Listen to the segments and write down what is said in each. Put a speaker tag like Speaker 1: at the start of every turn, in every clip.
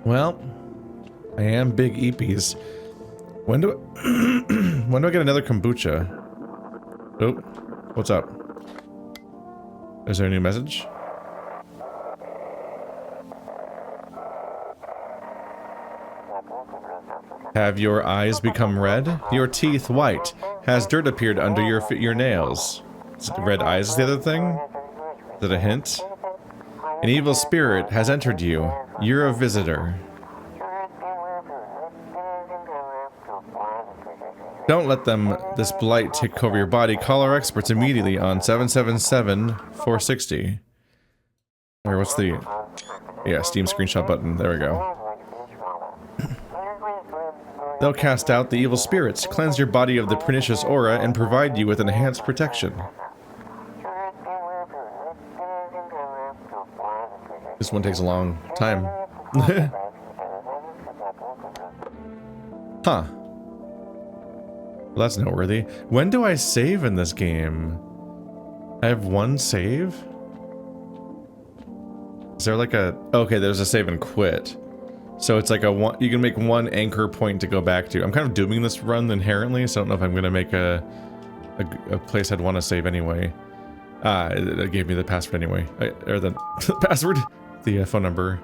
Speaker 1: Well, I am big eepies. When do when do I get another kombucha? Oh, what's up? Is there a new message? Have your eyes become red? Your teeth white? Has dirt appeared under your nails? Is it red eyes is the other thing? Is it a hint? An evil spirit has entered you. You're a visitor. Don't let this blight take over your body. Call our experts immediately on 777-460. Or what's the... Yeah, Steam screenshot button. There we go. They'll cast out the evil spirits, cleanse your body of the pernicious aura, and provide you with enhanced protection. This one takes a long time. Huh. Well, that's noteworthy. When do I save in this game? I have one save? Is there like a... Okay, there's a save and quit. So it's like a one... You can make one anchor point to go back to. I'm kind of doing this run inherently, so I don't know if I'm going to make a place I'd want to save anyway. It gave me the password anyway. Or the password? The phone number.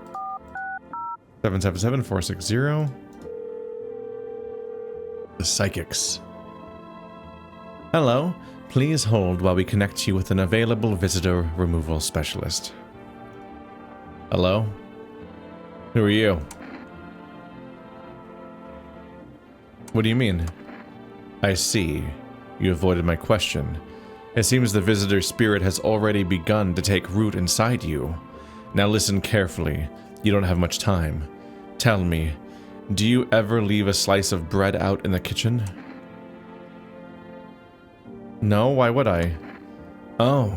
Speaker 1: 777-460. The Psychics. Hello. Please hold while we connect you with an available visitor removal specialist. Hello? Who are you? What do you mean? I see. You avoided my question. It seems the visitor spirit has already begun to take root inside you. Now listen carefully. You don't have much time. Tell me, do you ever leave a slice of bread out in the kitchen? No, why would I? Oh,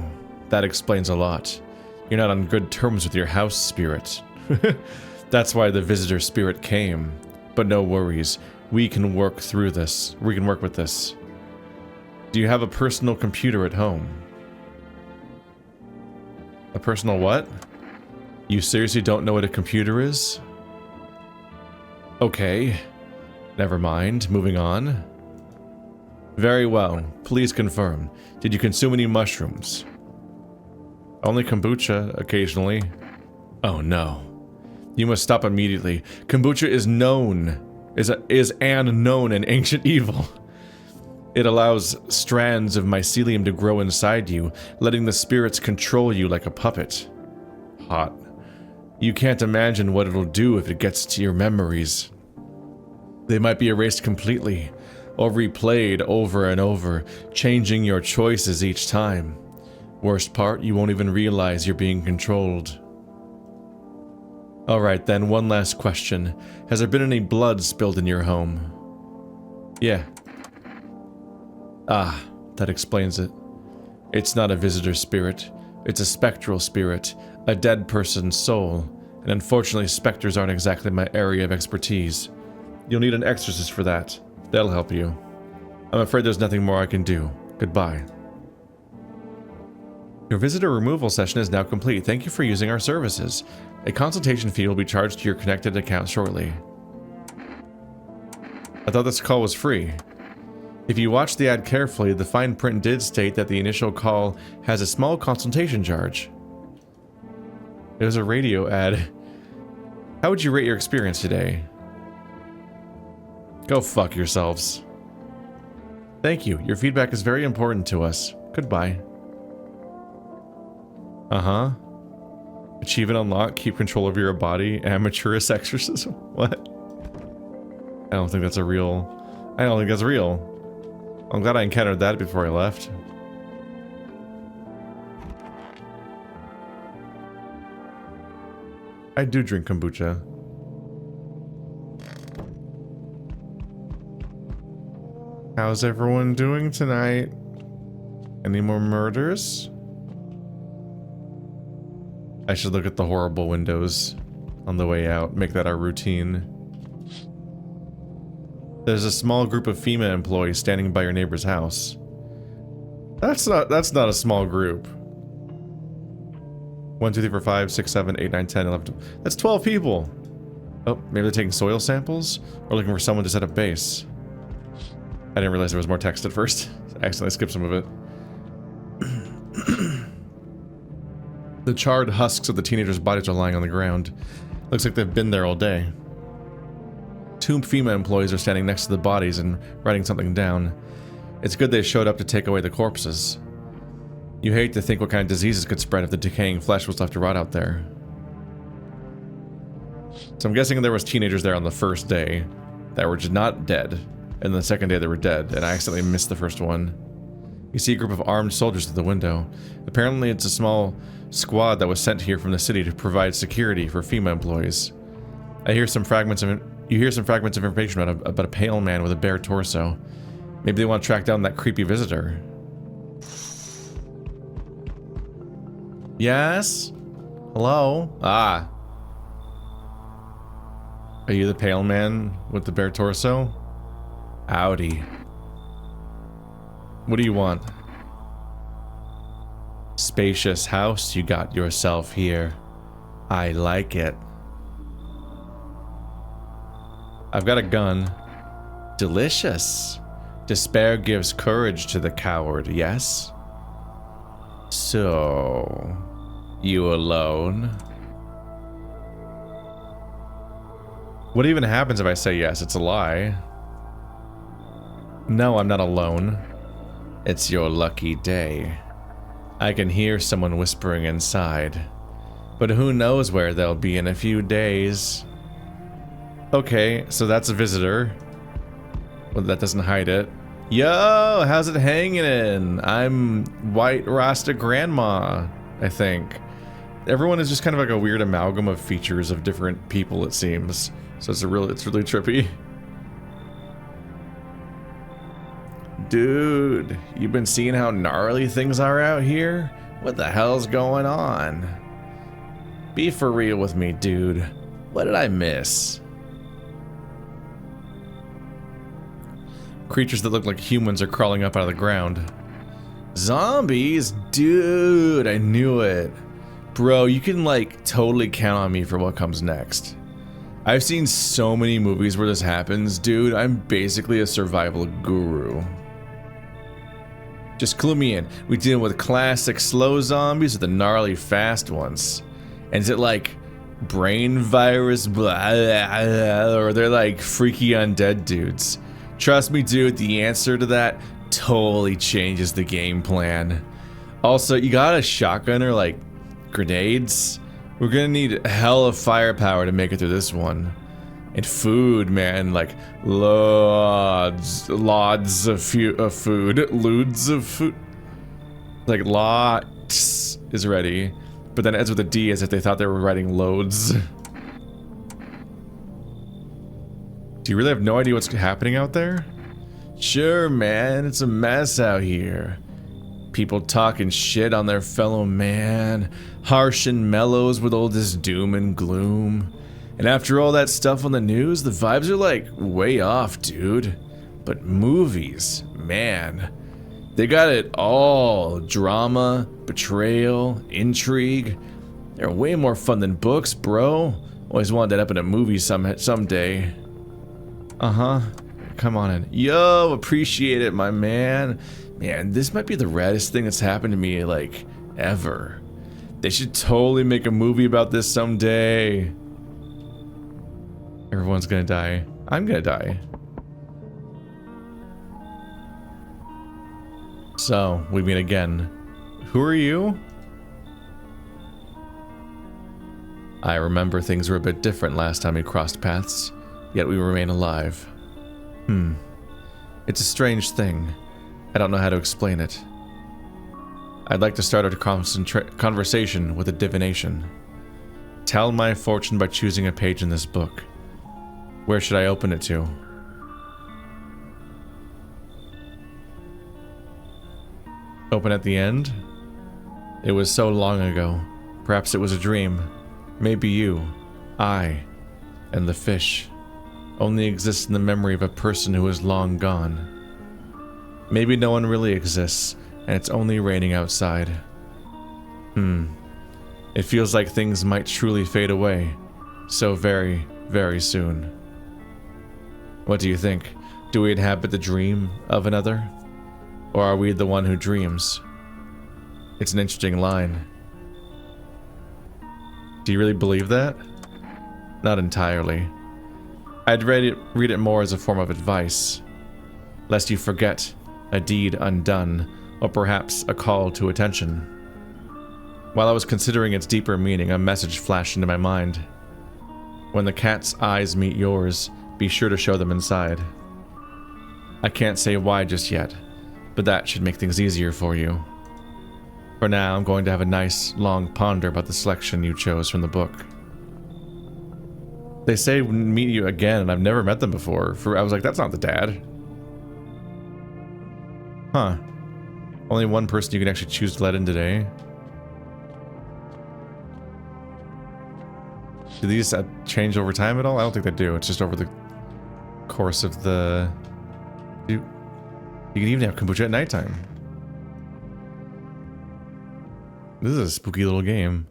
Speaker 1: that explains a lot. You're not on good terms with your house spirit. That's why the visitor spirit came. But no worries, we can work through this. We can work with this. Do you have a personal computer at home? A personal what? You seriously don't know what a computer is? Okay. Never mind, moving on. Very well, please confirm. Did you consume any mushrooms? Only kombucha, occasionally. Oh no. You must stop immediately. Kombucha is an known and ancient evil. It allows strands of mycelium to grow inside you, letting the spirits control you like a puppet. Hot. You can't imagine what it'll do if it gets to your memories. They might be erased completely, or replayed over and over, changing your choices each time. Worst part, you won't even realize you're being controlled. Alright then, one last question. Has there been any blood spilled in your home? Yeah. Ah, that explains it. It's not a visitor spirit. It's a spectral spirit, a dead person's soul, and unfortunately specters aren't exactly my area of expertise. You'll need an exorcist for that. They'll help you. I'm afraid there's nothing more I can do. Goodbye. Your visitor removal session is now complete. Thank you for using our services. A consultation fee will be charged to your connected account shortly. I thought this call was free. If you watch the ad carefully, the fine print did state that the initial call has a small consultation charge. It was a radio ad. How would you rate your experience today? Go fuck yourselves. Thank you. Your feedback is very important to us. Goodbye. Uh-huh. Achieve and unlock, keep control over your body, amateurist exorcism. What? I don't think that's a real... I don't think that's real. I'm glad I encountered that before I left. I do drink kombucha. How's everyone doing tonight? Any more murders? I should look at the horrible windows on the way out, make that our routine. There's a small group of FEMA employees standing by your neighbor's house. That's not a small group. 1, 2, 3, 4, 5, 6, 7, 8, 9, 10, 11, 12. That's 12 people. Oh, maybe they're taking soil samples? Or looking for someone to set up base. I didn't realize there was more text at first. I accidentally skipped some of it. The charred husks of the teenagers' bodies are lying on the ground. Looks like they've been there all day. 2 FEMA employees are standing next to the bodies and writing something down. It's good they showed up to take away the corpses. You hate to think what kind of diseases could spread if the decaying flesh was left to rot out there. So I'm guessing there was teenagers there on the first day that were just not dead, and the second day they were dead, and I accidentally missed the first one. You see a group of armed soldiers through the window. Apparently it's a small squad that was sent here from the city to provide security for FEMA employees. You hear some fragments of information about a pale man with a bare torso. Maybe they want to track down that creepy visitor. Yes? Hello? Ah. Are you the pale man with the bare torso? Howdy. What do you want? Spacious house you got yourself here. I like it. I've got a gun. Delicious. Despair gives courage to the coward, yes? So, you alone? What even happens if I say yes? It's a lie. No, I'm not alone. It's your lucky day. I can hear someone whispering inside. But who knows where they'll be in a few days. Okay, so that's a visitor. Well, that doesn't hide it. Yo, how's it hanging in? I'm White Rasta Grandma, I think. Everyone is just kind of like a weird amalgam of features of different people, it seems. So it's really trippy. Dude, you've been seeing how gnarly things are out here? What the hell's going on? Be for real with me, dude. What did I miss? Creatures that look like humans are crawling up out of the ground. Zombies? Dude, I knew it. Bro, you can like totally count on me for what comes next. I've seen so many movies where this happens, dude. I'm basically a survival guru. Just clue me in. We deal with classic slow zombies or the gnarly fast ones? And is it like brain virus, blah, blah, blah, or they're like freaky undead dudes? Trust me, dude, the answer to that totally changes the game plan. Also, you got a shotgun or like grenades? We're gonna need hell of firepower to make it through this one. And food, man, like loads of food, loads of food. Like lots is ready, but then it ends with a D as if they thought they were writing loads. Do you really have no idea what's happening out there? Sure, man, it's a mess out here. People talking shit on their fellow man, harsh and mellows with all this doom and gloom. And after all that stuff on the news, the vibes are like way off, dude. But movies, man, they got it all. Drama, betrayal, intrigue. They're way more fun than books, bro. Always wanted that up in a movie someday. Uh-huh. Come on in. Yo, appreciate it, my man. Man, this might be the raddest thing that's happened to me, like, ever. They should totally make a movie about this someday. Everyone's gonna die. I'm gonna die. So, we meet again. Who are you? I remember things were a bit different last time we crossed paths, yet we remain alive. It's a strange thing. I don't know how to explain it. I'd like to start a conversation with a divination. Tell my fortune by choosing a page in this book. Where should I open it to? Open at the end? It was so long ago. Perhaps it was a dream. Maybe you, I, and the fish only exist in the memory of a person who is long gone. Maybe no one really exists, and it's only raining outside. It feels like things might truly fade away. So very, very soon. What do you think? Do we inhabit the dream of another? Or are we the one who dreams? It's an interesting line. Do you really believe that? Not entirely. I'd read it more as a form of advice. Lest you forget a deed undone, or perhaps a call to attention. While I was considering its deeper meaning, a message flashed into my mind. When the cat's eyes meet yours, be sure to show them inside. I can't say why just yet, but that should make things easier for you. For now, I'm going to have a nice, long ponder about the selection you chose from the book. They say meet you again, and I've never met them before. I was like, that's not the dad. Huh. Only one person you can actually choose to let in today. Do these change over time at all? I don't think they do. It's just over the course of the... You can even have kombucha at nighttime. This is a spooky little game.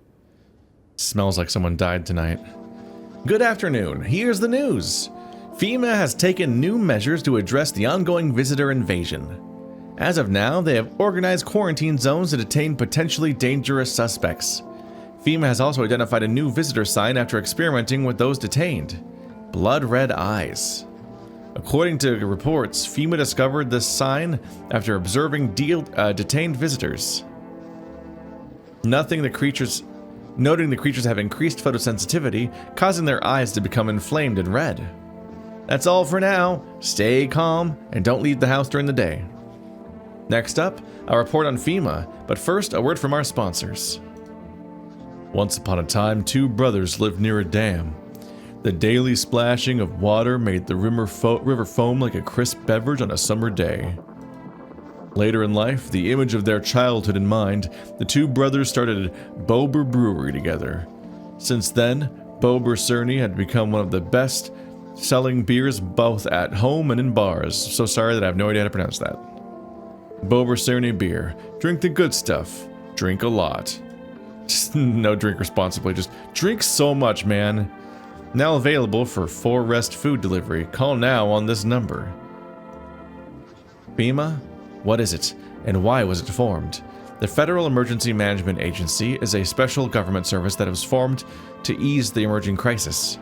Speaker 1: Smells like someone died tonight. Good afternoon. Here's the news. FEMA has taken new measures to address the ongoing visitor invasion. As of now, they have organized quarantine zones to detain potentially dangerous suspects. FEMA has also identified a new visitor sign after experimenting with those detained. Blood red eyes. According to reports, FEMA discovered this sign after observing detained visitors. Noting the creatures have increased photosensitivity, causing their eyes to become inflamed and red. That's all for now. Stay calm and don't leave the house during the day. Next up, a report on FEMA, but first a word from our sponsors. Once upon a time, two brothers lived near a dam. The daily splashing of water made the river foam like a crisp beverage on a summer day. Later in life, the image of their childhood in mind, the two brothers started Bober Brewery together. Since then, Bober Cerny had become one of the best-selling beers both at home and in bars. So sorry that I have no idea how to pronounce that. Bober Cerny beer. Drink the good stuff. Drink a lot. Just no, drink responsibly. Just drink so much, man. Now available for 4 Rest food delivery. Call now on this number. FEMA? What is it, and why was it formed? The Federal Emergency Management Agency is a special government service that was formed to ease the emerging crisis.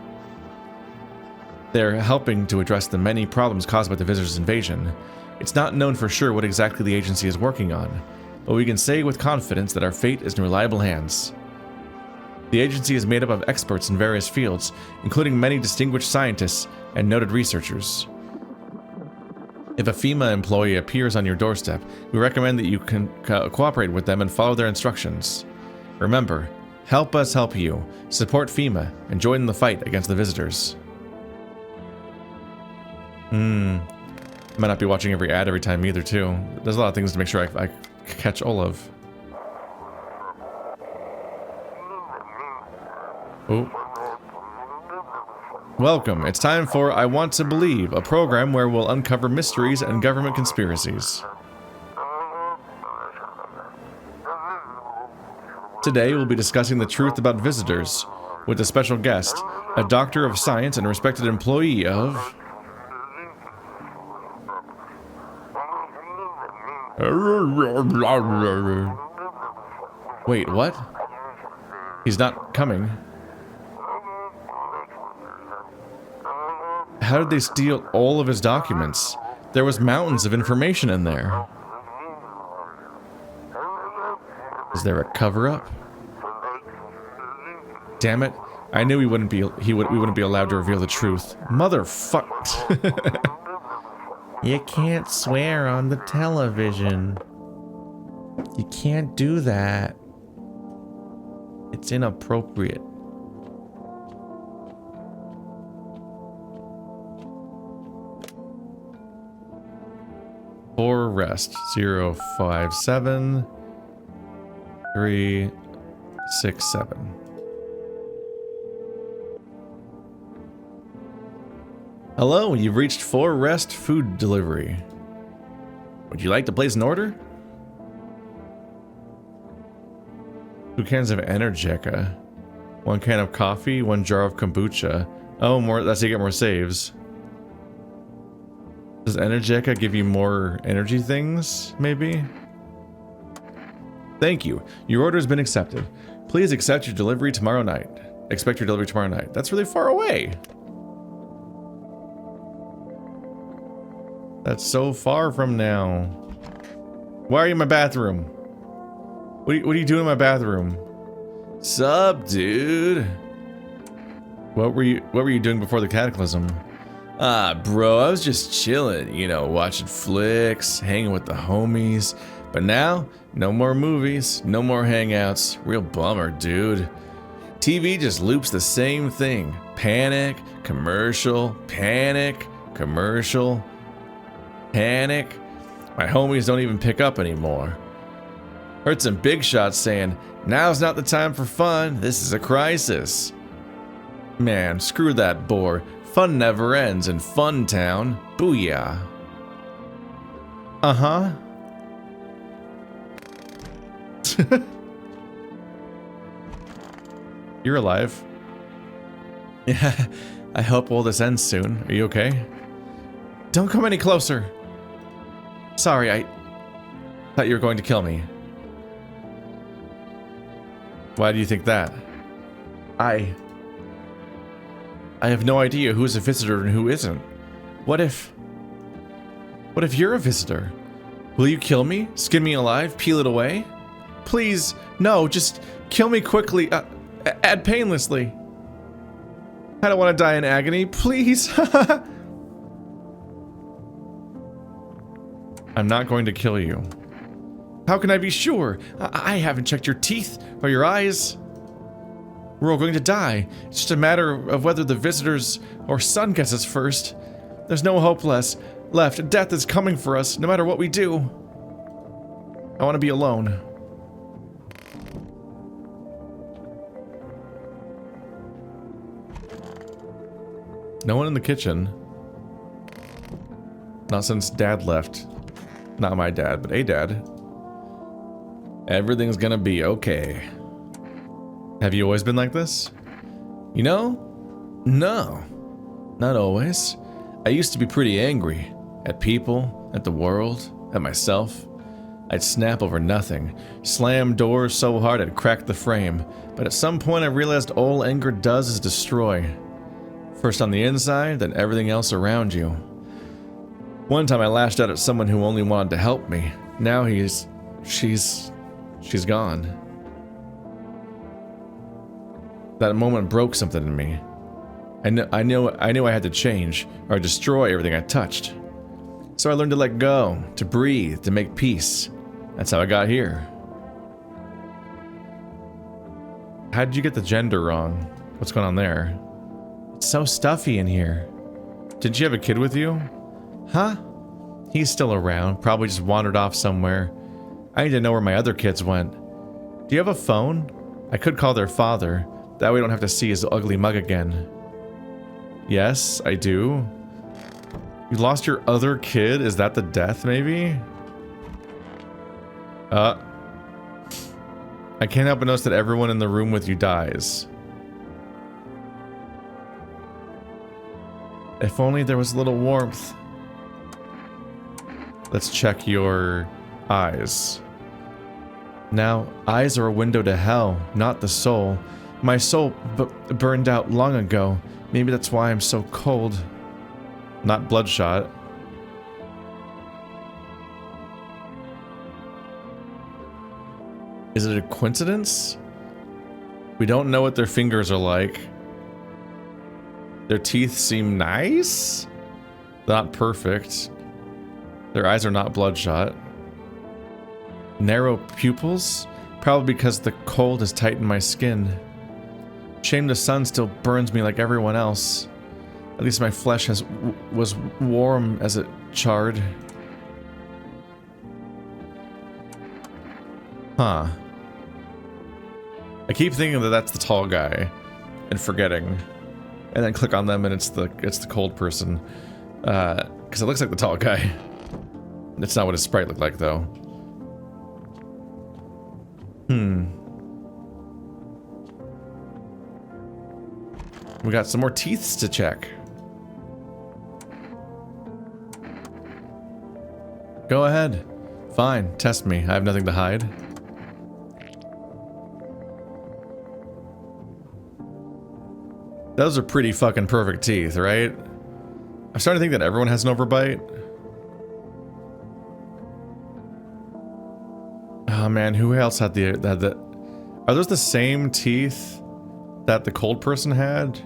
Speaker 1: They're helping to address the many problems caused by the visitors' invasion. It's not known for sure what exactly the agency is working on, but we can say with confidence that our fate is in reliable hands. The agency is made up of experts in various fields, including many distinguished scientists and noted researchers. If a FEMA employee appears on your doorstep, we recommend that you can cooperate with them and follow their instructions. Remember, help us help you, support FEMA, and join in the fight against the visitors. Might not be watching every ad every time either, too. There's a lot of things to make sure I catch all of. Oh. Welcome. It's time for I Want to Believe, a program where we'll uncover mysteries and government conspiracies. Today, we'll be discussing the truth about visitors, with a special guest, a doctor of science and respected employee of... Wait, what? He's not coming. How did they steal all of his documents? There was mountains of information in there. Is there a cover-up? Damn it. I knew we wouldn't be allowed to reveal the truth. Motherfuck. You can't swear on the television. You can't do that. It's inappropriate. For rest 057 367. Hello, you've reached 4 Rest food delivery. Would you like to place an order? 2 cans of Energica, 1 can of coffee, 1 jar of kombucha, Oh, more. That's how you get more saves. Does Energetica give you more energy things, maybe? Thank you. Your order has been accepted. Please accept your delivery tomorrow night. Expect your delivery tomorrow night. That's really far away. That's so far from now. Why are you in my bathroom? What are you doing in my bathroom? Sup, dude? What were you doing before the cataclysm? Ah, bro, I was just chilling, you know, watching flicks, hanging with the homies. But now, no more movies, no more hangouts. Real bummer, dude. TV just loops the same thing. Panic, commercial, panic, commercial, panic. My homies don't even pick up anymore. Heard some big shots saying, now's not the time for fun, this is a crisis. Man, screw that bore. Fun never ends in Fun Town. Booyah. Uh-huh. You're alive. Yeah, I hope all this ends soon. Are you okay? Don't come any closer. Sorry, I thought you were going to kill me. Why do you think that? I have no idea who's a visitor and who isn't. What if you're a visitor? Will you kill me? Skin me alive? Peel it away? Please, no, just kill me quickly, and painlessly. I don't want to die in agony, please. I'm not going to kill you. How can I be sure? I haven't checked your teeth or your eyes. We're all going to die. It's just a matter of whether the visitors or sun gets us first. There's no hope left. Death is coming for us, no matter what we do. I want to be alone. No one in the kitchen. Not since Dad left. Not my dad, but a dad. Everything's gonna be okay. Have you always been like this? You know? No. Not always. I used to be pretty angry. At people, at the world, at myself. I'd snap over nothing. Slam doors so hard I'd crack the frame. But at some point I realized all anger does is destroy. First on the inside, then everything else around you. One time I lashed out at someone who only wanted to help me. Now she's gone. That moment broke something in me. I knew I had to change, or destroy everything I touched. So I learned to let go, to breathe, to make peace. That's how I got here. How did you get the gender wrong? What's going on there? It's so stuffy in here. Didn't you have a kid with you? Huh? He's still around, probably just wandered off somewhere. I need to know where my other kids went. Do you have a phone? I could call their father. That way we don't have to see his ugly mug again. Yes, I do. You lost your other kid? Is that the death, maybe? I can't help but notice that everyone in the room with you dies. If only there was a little warmth. Let's check your eyes. Now, eyes are a window to hell, not the soul. My soul burned out long ago. Maybe that's why I'm so cold. Not bloodshot. Is it a coincidence? We don't know what their fingers are like. Their teeth seem nice? Not perfect. Their eyes are not bloodshot. Narrow pupils? Probably because the cold has tightened my skin. Shame the sun still burns me like everyone else. At least my flesh was warm as it charred. Huh. I keep thinking that that's the tall guy and forgetting. And then click on them and it's the cold person. Because it looks like the tall guy. That's not what his sprite looked like though. We got some more teeths to check. Go ahead. Fine, test me. I have nothing to hide. Those are pretty fucking perfect teeth, right? I'm starting to think that everyone has an overbite. Oh man, who else had the... Are those the same teeth that the cold person had?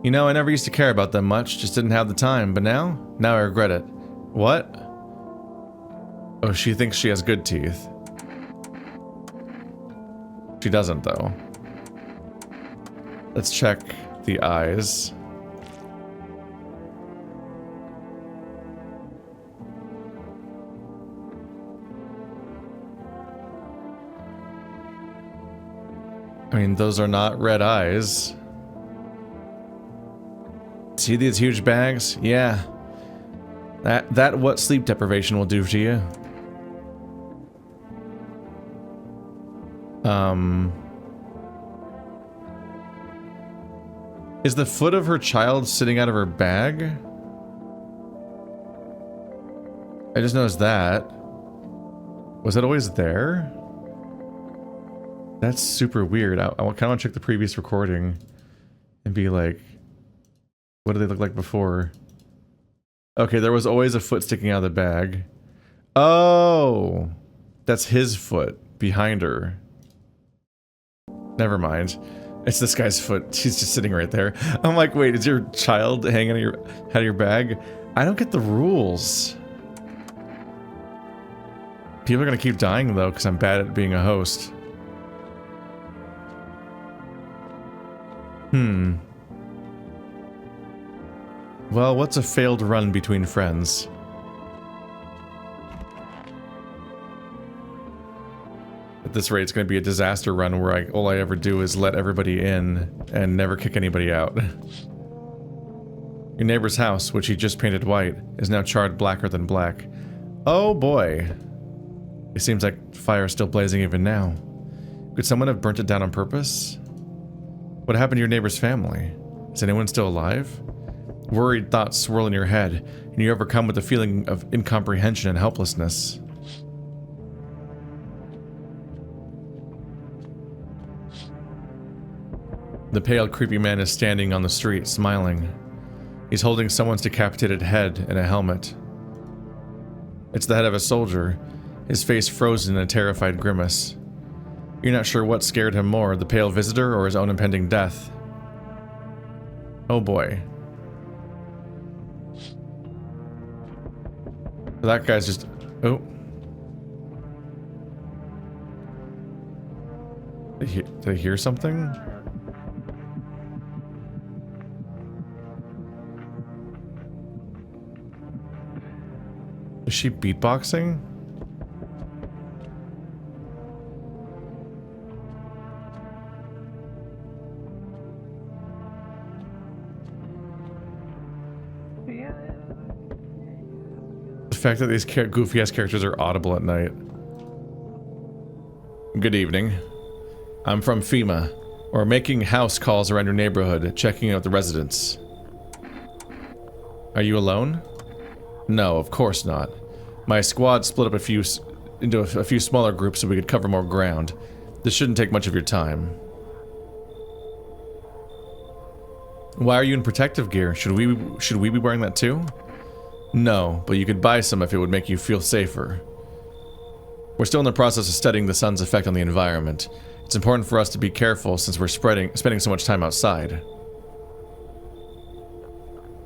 Speaker 1: You know, I never used to care about them much, just didn't have the time, but now I regret it. What? Oh, she thinks she has good teeth. She doesn't, though. Let's check the eyes. I mean, those are not red eyes. See these huge bags? Yeah. That what sleep deprivation will do to you. Is the foot of her child sitting out of her bag? I just noticed that. Was it always there? That's super weird. I kind of want to check the previous recording and be like, what did they look like before? Okay, there was always a foot sticking out of the bag. Oh, that's his foot behind her. Never mind. It's this guy's foot. She's just sitting right there. I'm like, wait, is your child hanging out of your bag? I don't get the rules. People are gonna keep dying though, because I'm bad at being a host. Well, what's a failed run between friends? At this rate, it's going to be a disaster run where all I ever do is let everybody in and never kick anybody out. Your neighbor's house, which he just painted white, is now charred blacker than black. Oh boy. It seems like fire is still blazing even now. Could someone have burnt it down on purpose? What happened to your neighbor's family? Is anyone still alive? Worried thoughts swirl in your head, and you're overcome with a feeling of incomprehension and helplessness. The pale, creepy man is standing on the street, smiling. He's holding someone's decapitated head in a helmet. It's the head of a soldier, his face frozen in a terrified grimace. You're not sure what scared him more, the pale visitor or his own impending death. Oh boy. That guy's just... Oh. Did I hear something? Is she beatboxing? The fact that these goofy-ass characters are audible at night. Good evening. I'm from FEMA. We're making house calls around your neighborhood, checking out the residents. Are you alone? No, of course not. My squad split up into a few smaller groups so we could cover more ground. This shouldn't take much of your time. Why are you in protective gear? Should we be wearing that too? No, but you could buy some if it would make you feel safer. We're still in the process of studying the sun's effect on the environment. It's important for us to be careful since we're spending so much time outside.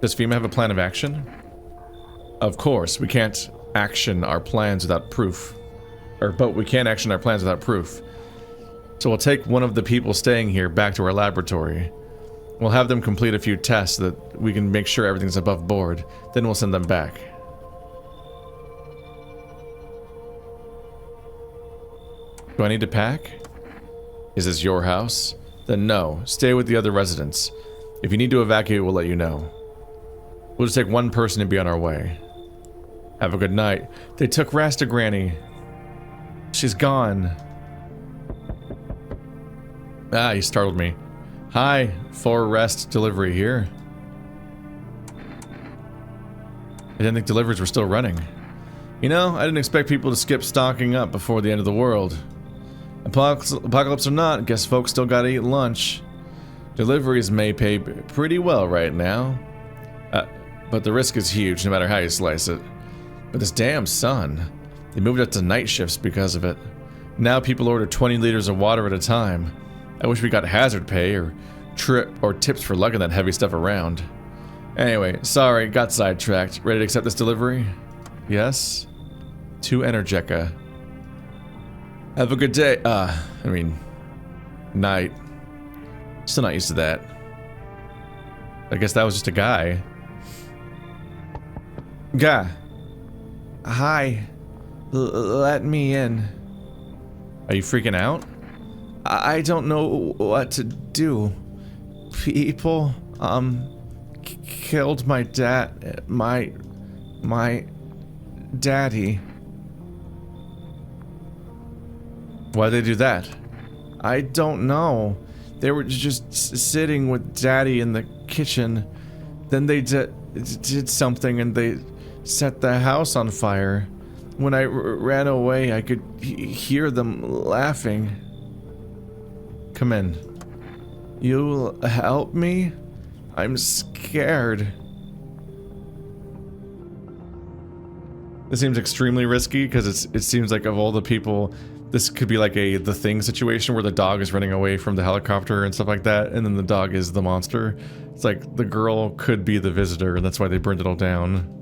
Speaker 1: Does FEMA have a plan of action? Of course, we can't action our plans without proof. But we can action our plans without proof. So we'll take one of the people staying here back to our laboratory. We'll have them complete a few tests so that we can make sure everything's above board. Then we'll send them back. Do I need to pack? Is this your house? Then no. Stay with the other residents. If you need to evacuate, we'll let you know. We'll just take one person and be on our way. Have a good night. They took Rasta Granny. She's gone. Ah, you startled me. Hi, for rest delivery here. I didn't think deliveries were still running. You know, I didn't expect people to skip stocking up before the end of the world. Apocalypse or not, guess folks still gotta eat lunch. Deliveries may pay pretty well right now. But the risk is huge no matter how you slice it. But this damn sun. They moved it to night shifts because of it. Now people order 20 liters of water at a time. I wish we got hazard pay or tips for lugging that heavy stuff around. Anyway, sorry, got sidetracked. Ready to accept this delivery? Yes? To Energeca. Have a good day. Night. Still not used to that. I guess that was just a guy. Guy. Hi. Let me in. Are you freaking out? I don't know what to do. People, killed my dad, my daddy. Why'd they do that? I don't know. They were just sitting with Daddy in the kitchen. Then they did something and they set the house on fire. When I ran away, I could hear them laughing. Come in. You'll help me? I'm scared. This seems extremely risky because it seems like of all the people, this could be like The Thing situation where the dog is running away from the helicopter and stuff like that, and then the dog is the monster. It's like the girl could be the visitor, and that's why they burned it all down.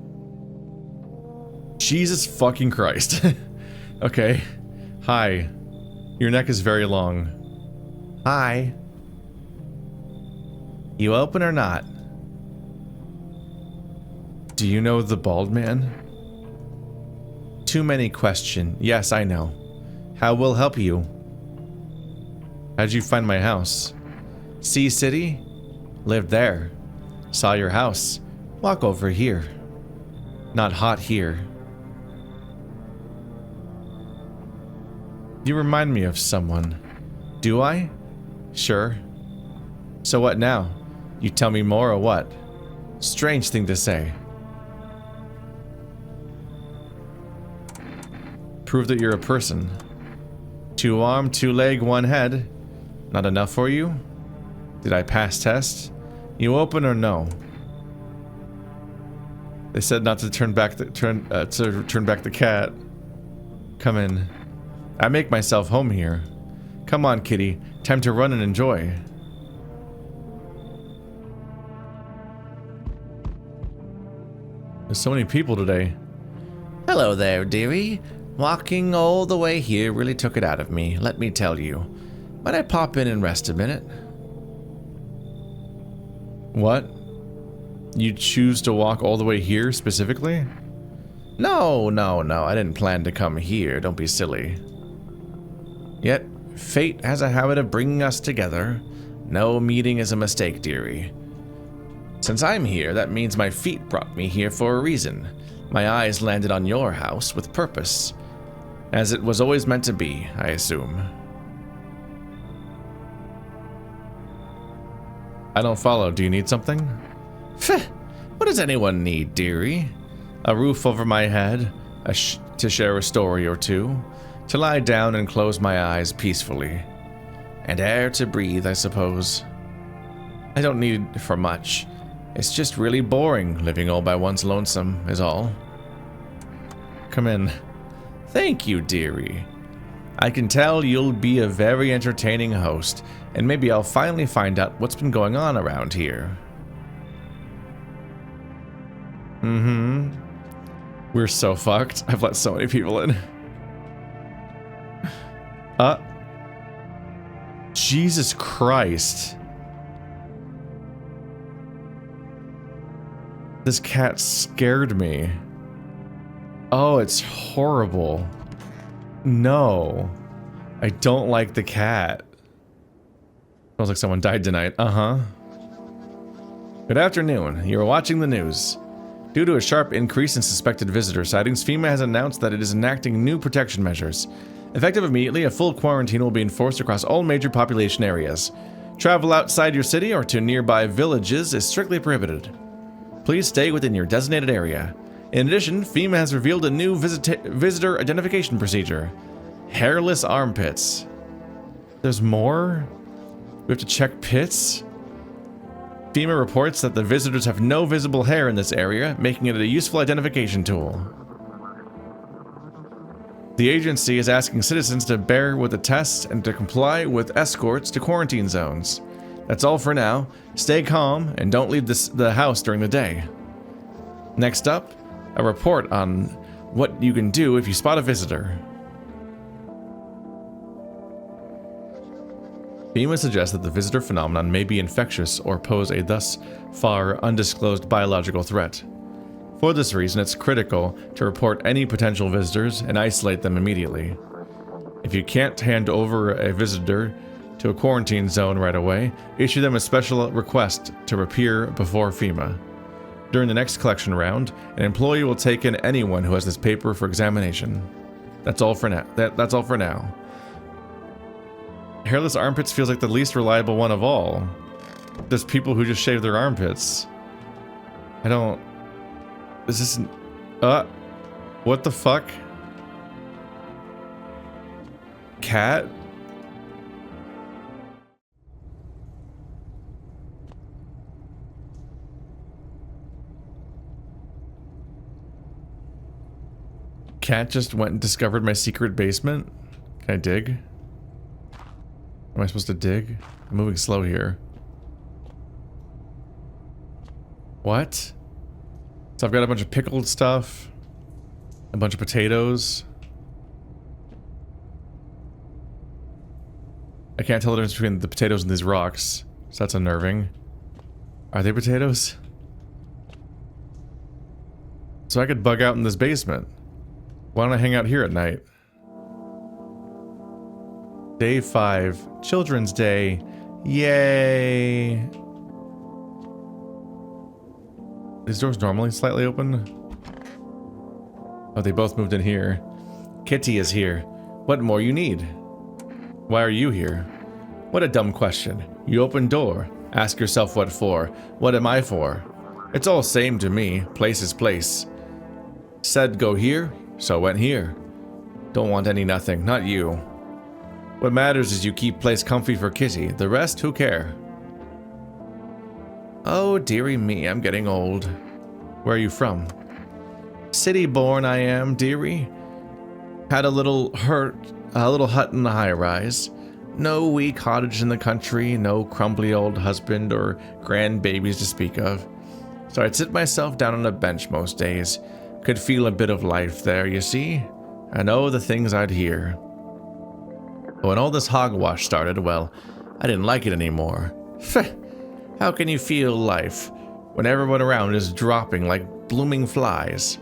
Speaker 1: Jesus fucking Christ. Okay. Hi. Your neck is very long. Hi. You open or not? Do you know the bald man? Too many question. Yes, I know. How will help you? How'd you find my house? Sea City? Lived there. Saw your house. Walk over here. Not hot here. You remind me of someone. Do I? Sure. So what now? You tell me more or what? Strange thing to say. Prove that you're a person. 2 arm, 2 leg, 1 head. Not enough for you? Did I pass test? You open or no? They said not to turn back the cat. Come in. I make myself home here. Come on, kitty. Time to run and enjoy. There's so many people today. Hello there, dearie. Walking all the way here really took it out of me, let me tell you. Might I pop in and rest a minute? What? You choose to walk all the way here specifically? No, I didn't plan to come here, don't be silly. Yet, fate has a habit of bringing us together. No meeting is a mistake, dearie. Since I'm here, that means my feet brought me here for a reason. My eyes landed on your house with purpose. As it was always meant to be, I assume. I don't follow. Do you need something? What does anyone need, dearie? A roof over my head, to share a story or two, to lie down and close my eyes peacefully. And air to breathe, I suppose. I don't need for much. It's just really boring living all by one's lonesome, is all. Come in. Thank you, dearie. I can tell you'll be a very entertaining host, and maybe I'll finally find out what's been going on around here. We're so fucked. I've let so many people in. Jesus Christ. This cat scared me. Oh, it's horrible. No. I don't like the cat. Smells like someone died tonight. Good afternoon. You are watching the news. Due to a sharp increase in suspected visitor sightings, FEMA has announced that it is enacting new protection measures. Effective immediately, a full quarantine will be enforced across all major population areas. Travel outside your city or to nearby villages is strictly prohibited. Please stay within your designated area. In addition, FEMA has revealed a new visitor identification procedure. Hairless armpits. There's more? We have to check pits? FEMA reports that the visitors have no visible hair in this area, making it a useful identification tool. The agency is asking citizens to bear with the tests and to comply with escorts to quarantine zones. That's all for now. Stay calm and don't leave the house during the day. Next up, a report on what you can do if you spot a visitor. FEMA suggests that the visitor phenomenon may be infectious or pose a thus far undisclosed biological threat. For this reason, it's critical to report any potential visitors and isolate them immediately. If you can't hand over a visitor to a quarantine zone right away, issue them a special request to appear before FEMA. During the next collection round, an employee will take in anyone who has this paper for examination. That's all for now. That's all for now. Hairless armpits feels like the least reliable one of all. There's people who just shave their armpits. I don't... Is this... What the fuck? Cat? Cat just went and discovered my secret basement? Can I dig? Am I supposed to dig? I'm moving slow here. What? So I've got a bunch of pickled stuff. A bunch of potatoes. I can't tell the difference between the potatoes and these rocks. So that's unnerving. Are they potatoes? So I could bug out in this basement. Why don't I hang out here at night? Day 5. Children's Day. Yay! These doors normally slightly open? Oh, they both moved in here. Kitty is here. What more you need? Why are you here? What a dumb question. You open door. Ask yourself what for. What am I for? It's all same to me. Place is place. Said go here, so went here. Don't want any nothing, not you. What matters is you keep place comfy for Kitty. The rest, who care? Oh, dearie me, I'm getting old. Where are you from? City born I am, dearie. Had a little hut in the high rise. No wee cottage in the country, no crumbly old husband or grandbabies to speak of. So I'd sit myself down on a bench most days. Could feel a bit of life there, you see. And oh, the things I'd hear. But when all this hogwash started, well, I didn't like it anymore. How can you feel life when everyone around is dropping like blooming flies?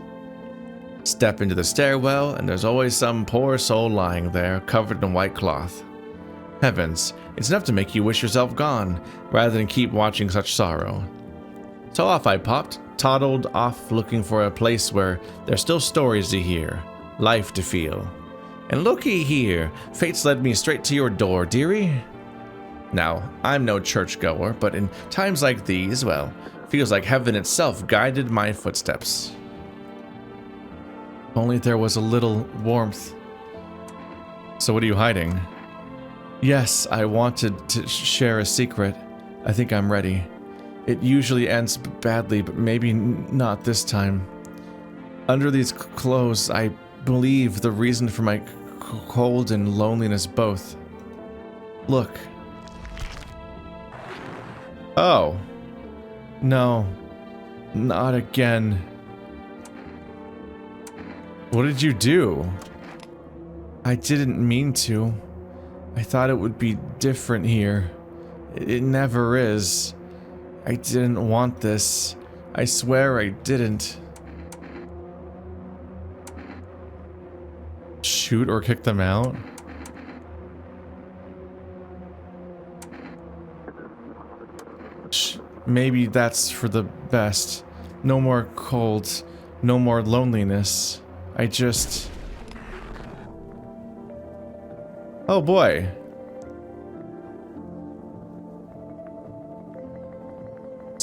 Speaker 1: Step into the stairwell, and there's always some poor soul lying there, covered in white cloth. Heavens, it's enough to make you wish yourself gone, rather than keep watching such sorrow. So off I popped, toddled off looking for a place where there's still stories to hear, life to feel. And looky here, fate's led me straight to your door, dearie. Now, I'm no churchgoer, but in times like these, well, feels like heaven itself guided my footsteps. Only there was a little warmth. So what are you hiding? Yes, I wanted to share a secret. I think I'm ready. It usually ends badly, but maybe not this time. Under these clothes, I believe the reason for my cold and loneliness both. Look. Oh. No. Not again. What did you do? I didn't mean to. I thought it would be different here. It never is. I didn't want this. I swear I didn't. Shoot or kick them out? Maybe that's for the best. No more cold. No more loneliness. I just... Oh boy.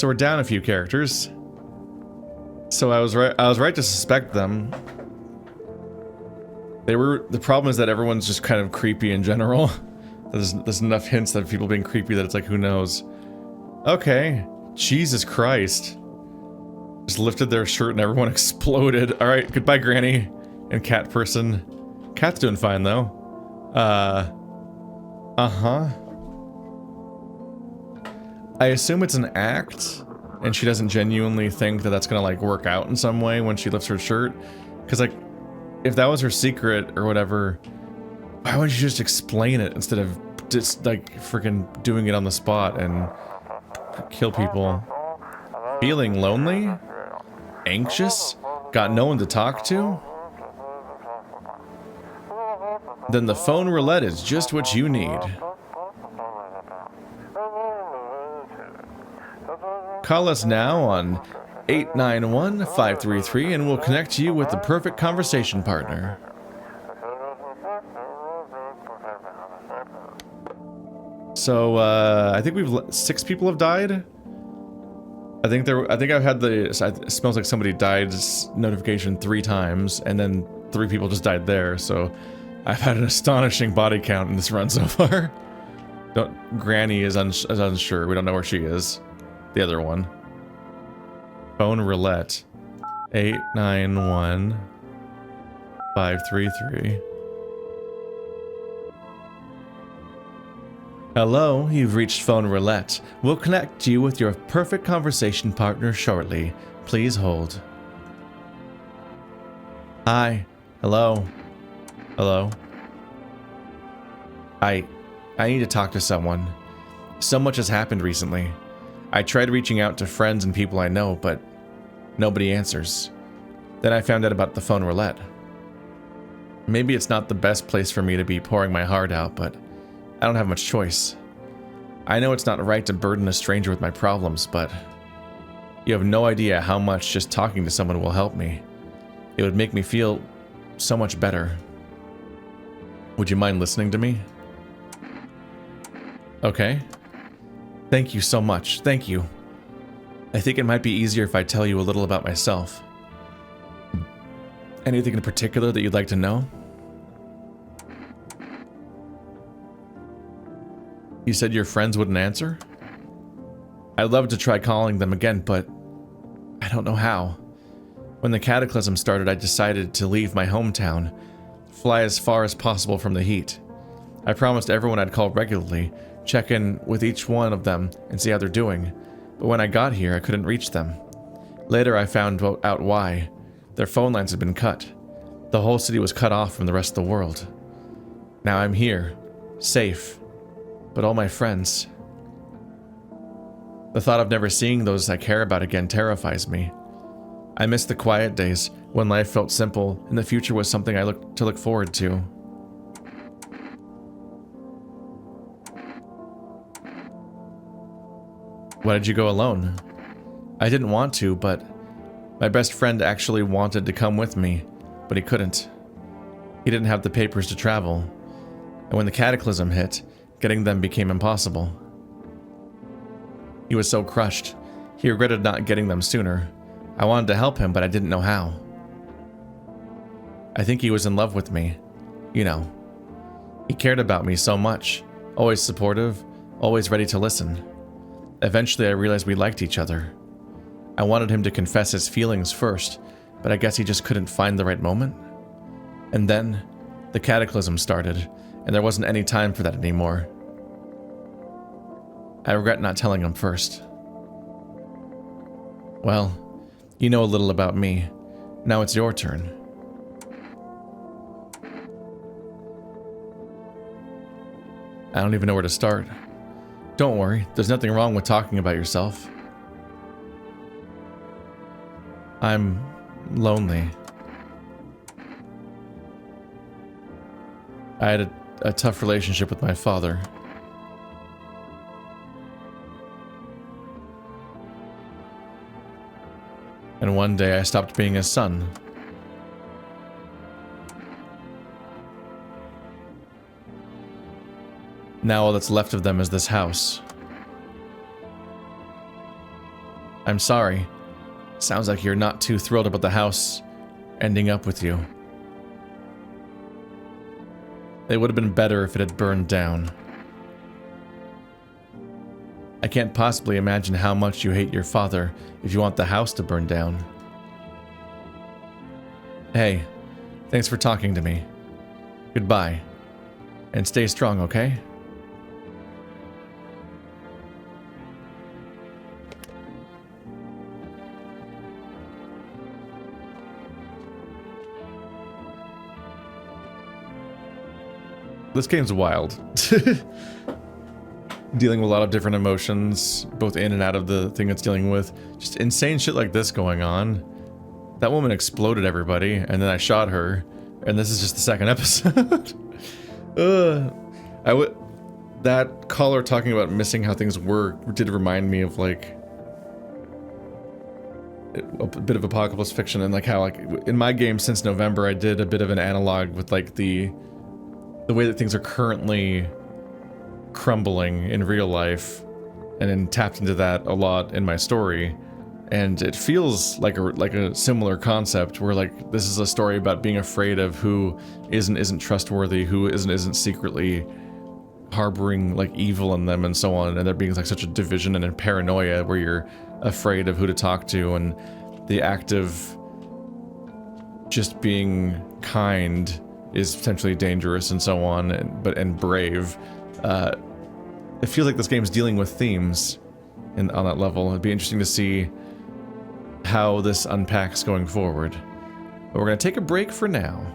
Speaker 1: So we're down a few characters. So I was right to suspect them. The problem is that everyone's just kind of creepy in general. There's enough hints of people being creepy that it's like, who knows? Okay. Jesus Christ. Just lifted their shirt and everyone exploded. Alright, goodbye, Granny. And cat person. Cat's doing fine, though. Uh-huh. I assume it's an act, and she doesn't genuinely think that that's gonna, like, work out in some way when she lifts her shirt. Because, like, if that was her secret or whatever, why wouldn't you just explain it instead of just, like, freaking doing it on the spot and kill people? Feeling lonely? Anxious? Got no one to talk to? Then the phone roulette is just what you need. Call us now on 891-533 and we'll connect you with the perfect conversation partner. So, I think 6 people have died. I think I've had it smells like somebody died notification 3 times, and then 3 people just died there, so I've had an astonishing body count in this run so far. Granny is unsure. We don't know where she is. The other one. Phone roulette. 891-533. Hello, you've reached phone roulette. We'll connect you with your perfect conversation partner shortly. Please hold. Hi. Hello. Hello. I need to talk to someone. So much has happened recently. I tried reaching out to friends and people I know, but nobody answers. Then I found out about the phone roulette. Maybe it's not the best place for me to be pouring my heart out, but I don't have much choice. I know it's not right to burden a stranger with my problems, but you have no idea how much just talking to someone will help me. It would make me feel so much better. Would you mind listening to me? Okay. Thank you so much. Thank you. I think it might be easier if I tell you a little about myself. Anything in particular that you'd like to know? You said your friends wouldn't answer? I'd love to try calling them again, but I don't know how. When the cataclysm started, I decided to leave my hometown, fly as far as possible from the heat. I promised everyone I'd call regularly, check in with each one of them and see how they're doing, but when I got here, I couldn't reach them. Later, I found out why. Their phone lines had been cut. The whole city was cut off from the rest of the world. Now I'm here, safe. But all my friends. The thought of never seeing those I care about again terrifies me. I miss the quiet days when life felt simple and the future was something I look forward to. Why did you go alone? I didn't want to, but my best friend actually wanted to come with me, but he couldn't. He didn't have the papers to travel. And when the cataclysm hit, getting them became impossible. He was so crushed. He regretted not getting them sooner. I wanted to help him, but I didn't know how. I think he was in love with me. You know. He cared about me so much. Always supportive, always ready to listen. Eventually, I realized we liked each other. I wanted him to confess his feelings first, but I guess he just couldn't find the right moment. And then, the cataclysm started, and there wasn't any time for that anymore. I regret not telling him first. Well, you know a little about me. Now it's your turn. I don't even know where to start. Don't worry, there's nothing wrong with talking about yourself. I'm lonely. I had a tough relationship with my father. And one day I stopped being his son. Now all that's left of them is this house. I'm sorry. Sounds like you're not too thrilled about the house ending up with you. It would have been better if it had burned down. I can't possibly imagine how much you hate your father if you want the house to burn down. Hey, thanks for talking to me. Goodbye. And stay strong, okay? This game's wild. Dealing with a lot of different emotions, both in and out of the thing it's dealing with. Just insane shit like this going on. That woman exploded everybody, and then I shot her, and this is just the second episode. That caller talking about missing how things were did remind me of, like, a bit of apocalypse fiction, and like how, like, in my game since November, I did a bit of an analog with, like, the way that things are currently crumbling in real life, and then tapped into that a lot in my story. And it feels like a similar concept where, like, this is a story about being afraid of who isn't trustworthy, who isn't secretly harboring, like, evil in them and so on, and there being, like, such a division and a paranoia where you're afraid of who to talk to, and the act of just being kind is potentially dangerous and so on, and brave. It feels like this game's dealing with themes on that level. It'd be interesting to see how this unpacks going forward. But we're going to take a break for now.